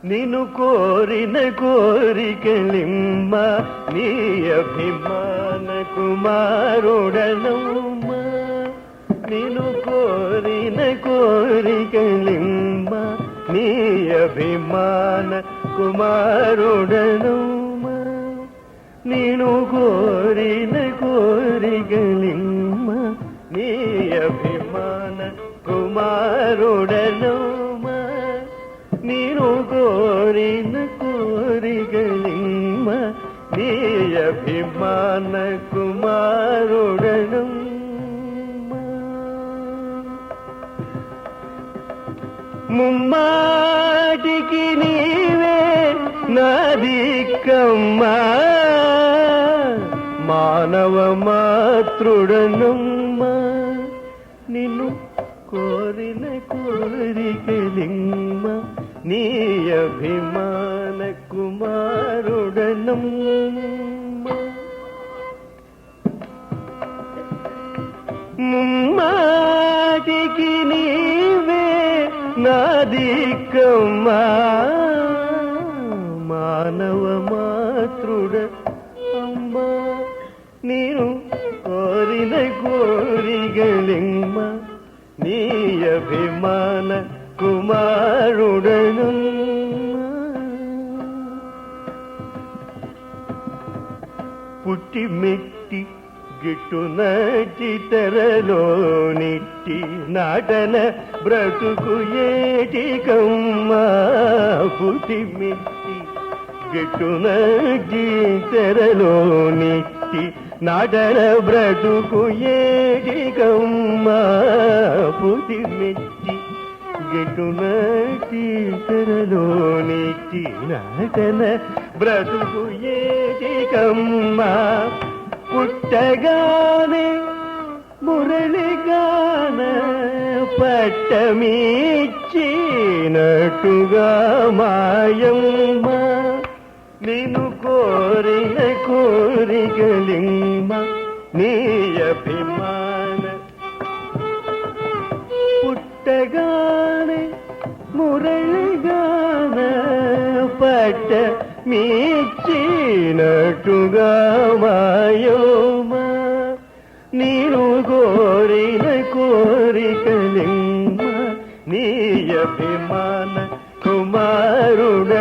నిను కోరిన కోరికలిమ్మ నీ అభిమాన కుమారుడనమ్మ నిను కోరిన కోరికలిమ్మ నీ అభిమాన కుమారుడనమ్మ నిను కోరిన కోరికలిమ్మ నీ అభిమాన కుమారుడనమ్మ నీను కోరిన కోరికలిమ్మ నీ అభిమాన కుమారుడనమ్మ ముమ్మాటికి నీవే నాదిక్కమ్మా మానవ మాతృడనమ్మ నిన్ను కోరిన కోరికలిమ్మ నీ అభిమాన కుమారుడనమ్మ ముమ్మాటికి నీవే నాదిక్కమ్మా మానవ మాతృడ అమ్మా నేను కోరిన కోరికలిమ్మ నీ అభిమాన కుమారుడను పుట్టి మెట్టి గిట్టునటి తెరలోనిట్టి నాటన బ్రతుకు ఏటికమ్మా పుట్టి మెట్టి గిట్టునటి తెరలోనిట్టి నాటన బ్రతుకు ఏటికమ్మా పుట్టి మెట్టి గిట్టునటి తెరలోనిట్టి నాటన బ్రతుకు ఏటికమ్మా పుట్టగానే మురళిగాన పట్టమిచ్చినట్టుగా మాయమ్మ నిన్ను కోరిన కోరికలిమ్మ నీ అభిమాన పుట్టగానే మురళిగాన పట్ట మీచ్చినట్టుగా మాయోమ నీను కోరిన కోరికలిమ్మ నీ అభిమాన కుమారుడ